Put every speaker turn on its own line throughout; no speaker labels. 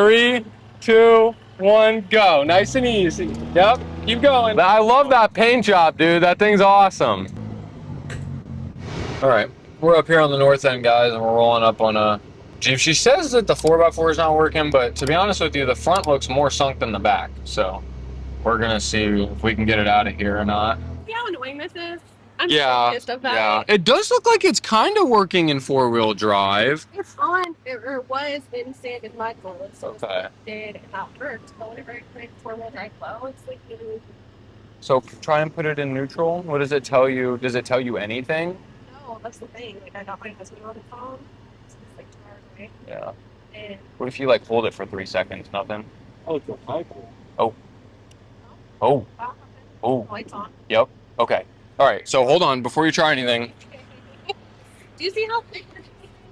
3, 2, 1, go. Nice and easy. Yep, keep going. I love that paint job, dude. That thing's awesome. All right, we're up here on the north end, guys, and we're rolling up on a Jeep. She says that the 4x4 is not working, but to be honest with you, the front looks more sunk than the back. So we're gonna see if we can get it out of here or not.
See how annoying this is? I'm
Yeah,
so pissed about
yeah.
it.
It does look like it's kind of working in 4-wheel drive.
It's on, or was in sand and mud roads, so
Okay.
it did and that worked. But whenever I put 4-wheel drive low, it's like really,
So try and put it in neutral. What does it tell you? Does it tell you anything?
no, that's the thing. Like I got my husband on the phone, so it's like 2 hours away.
Yeah.
And
What if you like hold it for 3 seconds? Nothing.
Oh, it's a hyper.
Oh. Oh.
wow,
Oh.
lights on.
Yep. Okay. All right. So hold on before you try anything.
Do you see how thick?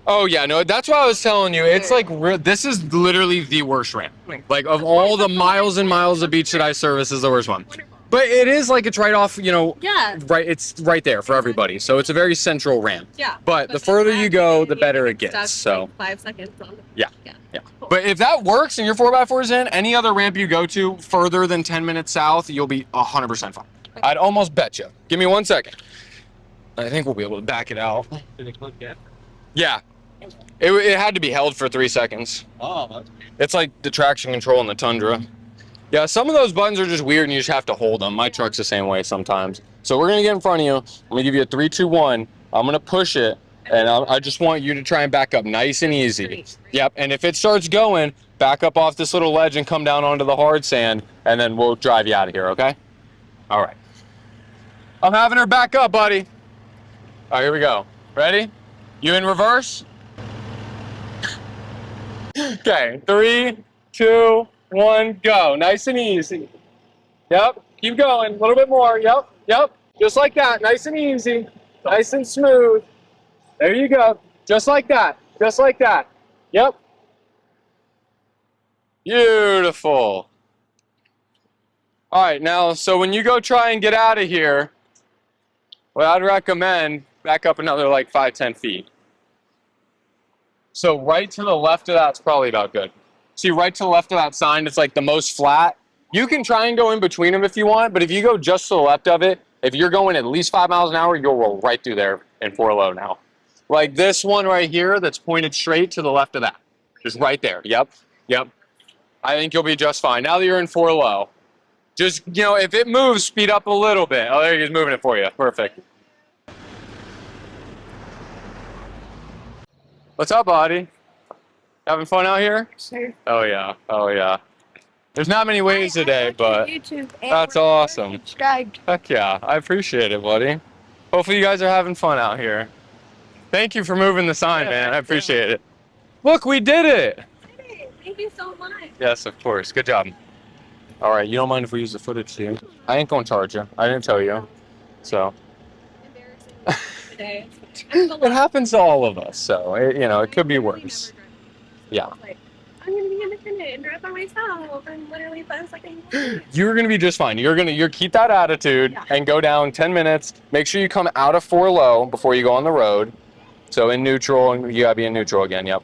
Oh yeah, no, that's what I was telling you. It's like this is literally the worst ramp. Like of all the miles and miles of beach that I service, is the worst one. But it is like it's right off, you know,
Yeah.
right. It's right there for everybody. So it's a very central ramp.
Yeah.
But the further you go, the better it gets. So
like 5 seconds on.
Yeah.
Yeah.
yeah. But if that works and your 4x4 is in, any other ramp you go to further than 10 minutes south, you'll be 100% fine. I'd almost bet you. Give me 1 second. I think we'll be able to back it out.
Did it click yet?
Yeah. It had to be held for 3 seconds.
Oh, that's
It's like the traction control in the Tundra. Yeah, some of those buttons are just weird and you just have to hold them. My truck's the same way sometimes. So we're gonna get in front of you. I'm gonna give you a 3, 2, 1. I'm gonna push it and I just want you to try and back up nice and easy. Yep, and if it starts going, back up off this little ledge and come down onto the hard sand and then we'll drive you out of here, okay? All right. I'm having her back up, buddy. All right, here we go. Ready? You in reverse? Okay, 3, 2, 1, go. Nice and easy. Yep, keep going. A little bit more. Yep, yep. Just like that. Nice and easy. Nice and smooth. There you go. Just like that. Just like that. Yep. Beautiful. All right, now, so when you go try and get out of here, what I'd recommend, back up another like 5, 10 feet. So right to the left of that's probably about good. See, right to the left of that sign, it's like the most flat. You can try and go in between them if you want, but if you go just to the left of it, if you're going at least 5 miles an hour, you'll roll right through there in 4 low now. Like this one right here that's pointed straight to the left of that. Just right there. Yep. Yep. I think you'll be just fine. Now that you're in 4 low, just, you know, if it moves, speed up a little bit. Oh, there he is moving it for you. Perfect. What's up, buddy? Having fun out here?
Sure.
Oh, yeah. Oh, yeah. There's not many ways today, but
YouTube
that's awesome.
Subscribed.
Heck yeah. I appreciate it, buddy. Hopefully you guys are having fun out here. Thank you for moving the sign, man. I appreciate it. Look, we did it.
Thank you so much.
Yes, of course. Good job. All right. You don't mind if we use the footage, do you? I ain't going to charge you. I didn't tell you. So.
Embarrassing today.
It happens to all of us, so you know it could be worse. Yeah.
Like, I'm gonna be independent and drive by myself in literally 5 seconds.
You're gonna be just fine. You're keep that attitude and go down 10 minutes. Make sure you come out of 4 low before you go on the road. So in neutral, and you gotta be in neutral again. Yep.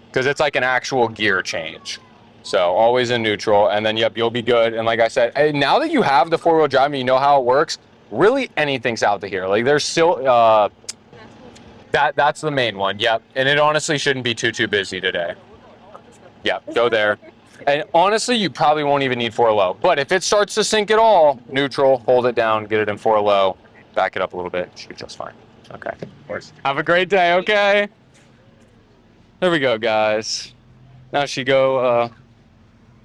Because it's like an actual gear change. So always in neutral, and then yep, you'll be good. And like I said, now that you have the 4-wheel drive and you know how it works, really anything's out to here. Like there's still. That's the main one, yep. And it honestly shouldn't be too busy today. Yep, go there. And honestly, you probably won't even need 4 low. But if it starts to sink at all, neutral, hold it down, get it in 4 low, back it up a little bit, should be just fine. Okay, of course. Have a great day, okay? There we go, guys. Now she go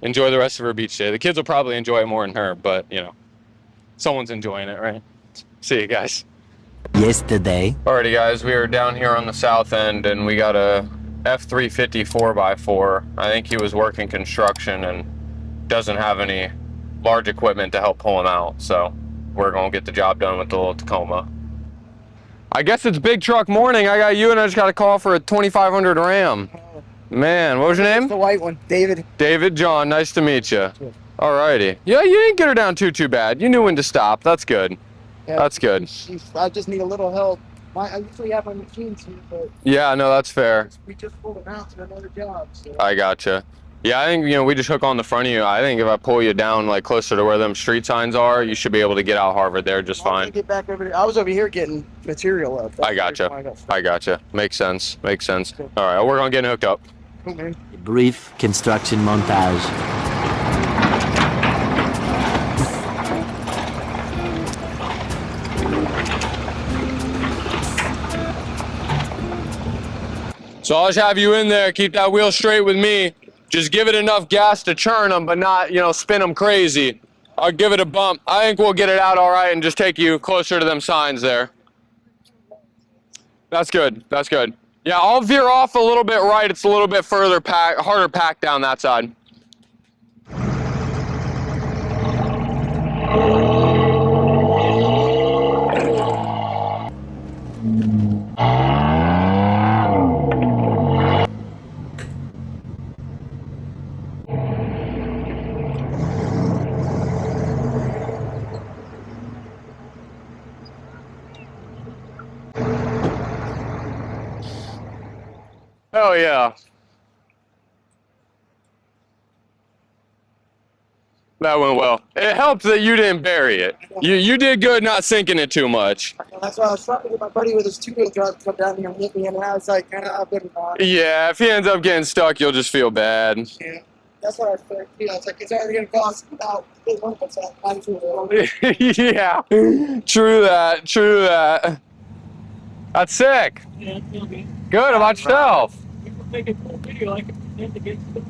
enjoy the rest of her beach day. The kids will probably enjoy it more than her, but you know, someone's enjoying it, right? See you guys.
Yesterday.
Alrighty guys, we are down here on the south end and we got a F350 4x4. I think he was working construction and doesn't have any large equipment to help pull him out. So we're gonna get the job done with the little Tacoma. I guess it's big truck morning. I got you and I just got a call for a 2500 Ram. Man, what was your name?
The white one, David.
David John, nice to meet you. Alrighty. Yeah, you didn't get her down too bad. You knew when to stop. That's good.
Yeah,
That's good.
I just need a little help. I usually have my machines here, but
Yeah, no, that's fair.
we just pulled them out to another job. So.
I gotcha. Yeah, I think, we just hook on the front of you. I think if I pull you down like closer to where them street signs are, you should be able to get out Harvard there just
Why don't we
fine.
Get back over here. I was over here getting material up.
I gotcha. I gotcha. Makes sense. Makes sense. All right, I'll work on getting hooked up.
Okay.
Brief construction montage.
So I'll just have you in there. Keep that wheel straight with me. Just give it enough gas to churn them, but not, spin them crazy. I'll give it a bump. I think we'll get it out all right and just take you closer to them signs there. That's good. That's good. Yeah, I'll veer off a little bit right. It's a little bit further harder packed down that side. Hell yeah. That went well. It helped that you didn't bury it. You did good not sinking it too much.
That's why I was trying to get my buddy with his two-wheel drive to come down here and hit me, and I was like, I better not.
Yeah, if he ends up getting stuck, you'll just feel bad.
Yeah. That's what I figured. I was like, it's already going to cost about 800%.
Yeah, true that. True that. That's sick.
Yeah, it's gonna be.
Good, how about yourself?
We can make a cool video. I can pretend to get stuff.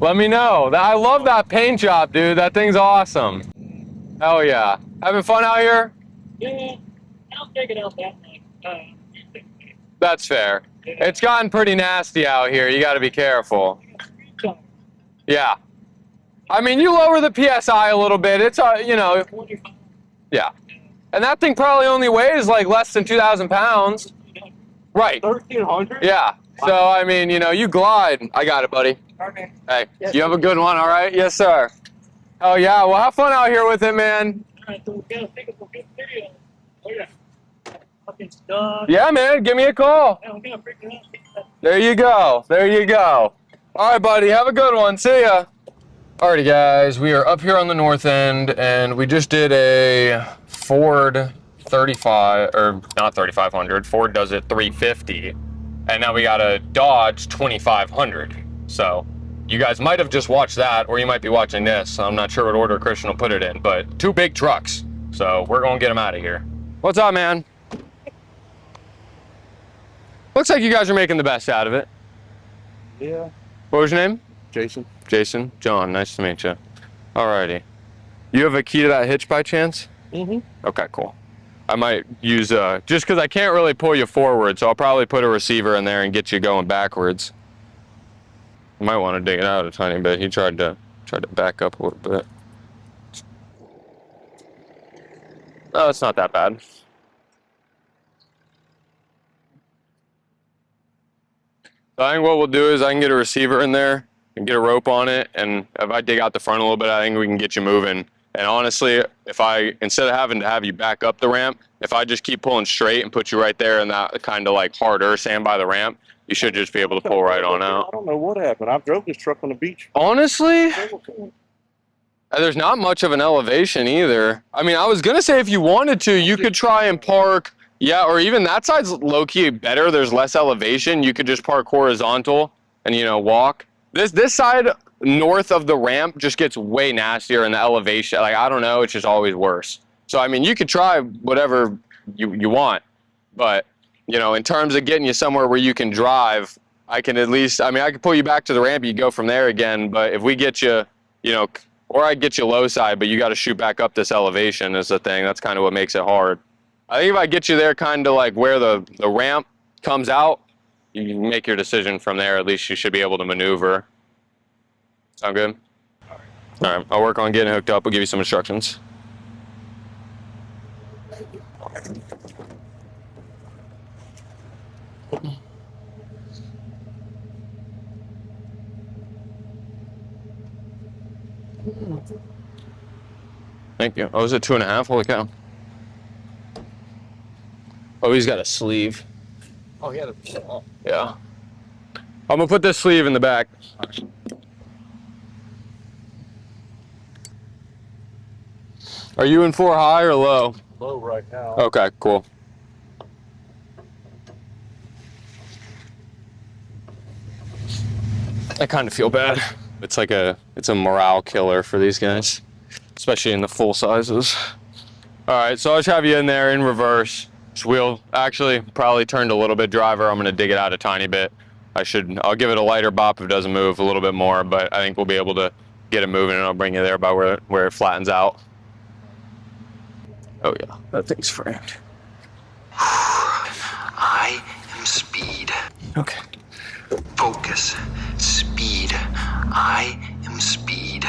Let me know. I love that paint job, dude. That thing's awesome. Hell yeah. Having fun out here?
Yeah, I don't take it out that much.
That's fair. It's gotten pretty nasty out here. You got to be careful. Yeah. I mean, you lower the PSI a little bit. It's,
25.
yeah. And that thing probably only weighs like less than 2,000 pounds. Right.
1,300?
Yeah. So, I mean, you glide. I got it, buddy.
Okay.
Hey, you have a good one, all right? Yes, sir. Oh, yeah. Well, have fun out here with it, man.
Alright, so we gotta think of a good video. Oh, yeah. Fucking stuck.
Yeah, man. Give me a call.
Yeah, I'm gonna freak it out.
There you go. There you go. All right, buddy. Have a good one. See ya. Alrighty, guys. We are up here on the north end, and we just did a Ford 35, or not 3500. Ford does it 350, and now we got a Dodge 2500. So you guys might have just watched that, or you might be watching this. I'm not sure what order Christian will put it in, but two big trucks. So we're gonna get them out of here. What's up, man? Looks like you guys are making the best out of it.
Yeah.
What was your name?
Jason.
Jason? John, nice to meet you. Alrighty. You have a key to that hitch by chance?
Mm-hmm.
Okay, cool. I might use, just because I can't really pull you forward, so I'll probably put a receiver in there and get you going backwards. You might want to dig it out a tiny bit. He tried to back up a little bit. No, it's not that bad. So I think what we'll do is I can get a receiver in there and get a rope on it, and if I dig out the front a little bit, I think we can get you moving. And honestly, instead of having to have you back up the ramp, if I just keep pulling straight and put you right there in that kind of like harder sand by the ramp, you should just be able to pull right on out.
I don't know what happened. I drove this truck on the beach.
Honestly, there's not much of an elevation either. I mean, I was gonna say if you wanted to, you could try and park, yeah, or even that side's low-key better. There's less elevation. You could just park horizontal and, walk. This side north of the ramp just gets way nastier in the elevation. Like, I don't know, it's just always worse. So, I mean, you could try whatever you want, but, in terms of getting you somewhere where you can drive, I can I could pull you back to the ramp, you go from there again, but if we get you, or I get you low side, but you got to shoot back up this elevation is the thing. That's kind of what makes it hard. I think if I get you there kind of like where the ramp comes out, you can make your decision from there. At least you should be able to maneuver. Sound good? All right. I'll work on getting hooked up. We'll give you some instructions. Thank you. Oh, is it 2.5? Holy cow. Oh, he's got a sleeve.
Oh, yeah.
Yeah. I'm gonna put this sleeve in the back. Are you in 4 high or low?
Low right now.
Okay, cool. I kind of feel bad. It's like it's a morale killer for these guys, especially in the full sizes. All right, so I'll just have you in there in reverse. This wheel actually probably turned a little bit driver. I'm gonna dig it out a tiny bit. I'll give it a lighter bop if it doesn't move a little bit more, but I think we'll be able to get it moving and I'll bring you there by where it flattens out. Oh yeah, that thing's framed.
I am speed.
Okay.
Focus. Speed. I am speed.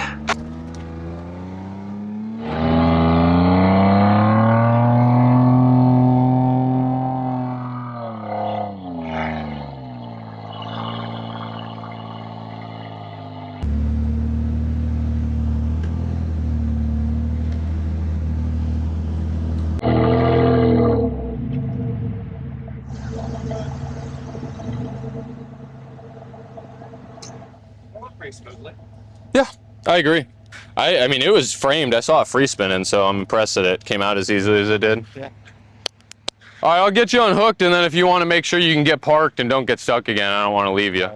Pretty smoothly.
Yeah, I agree. I mean, it was framed. I saw it free spinning, so I'm impressed that it came out as easily as it did.
Yeah.
All right, I'll get you unhooked, and then if you want to make sure you can get parked and don't get stuck again, I don't want to leave you.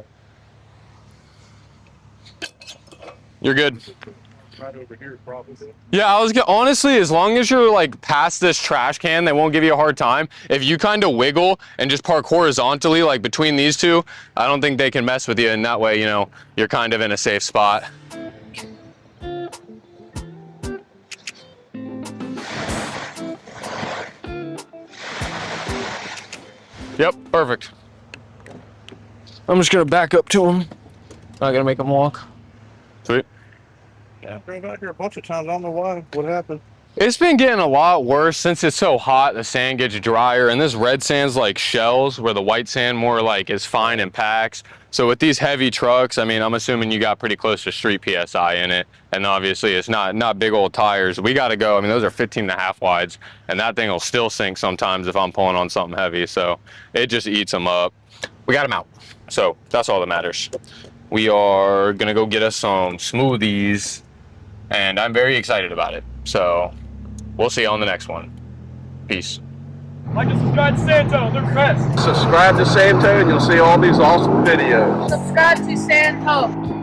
You're good.
Right over here, probably.
Yeah, honestly, as long as you're like past this trash can, they won't give you a hard time. If you kind of wiggle and just park horizontally, like between these two, I don't think they can mess with you, and that way, you know, you're kind of in a safe spot. Yep, perfect. I'm just gonna back up to him. Not gonna make him walk. Sweet.
Yeah. Been back here a bunch of times. I don't know why. What happened?
It's been getting a lot worse since it's so hot. The sand gets drier, and this red sand's like shells, where the white sand more like is fine and packs. So with these heavy trucks, I mean, I'm assuming you got pretty close to street PSI in it, and obviously it's not big old tires. We got to go. I mean, those are 15.5 wides, and that thing will still sink sometimes if I'm pulling on something heavy. So it just eats them up. We got them out, so that's all that matters. We are gonna go get us some smoothies, and I'm very excited about it. So we'll see you on the next one. Peace.
Like and subscribe to Santo. They're the best.
Subscribe to Santo and you'll see all these awesome videos.
Subscribe to Santo.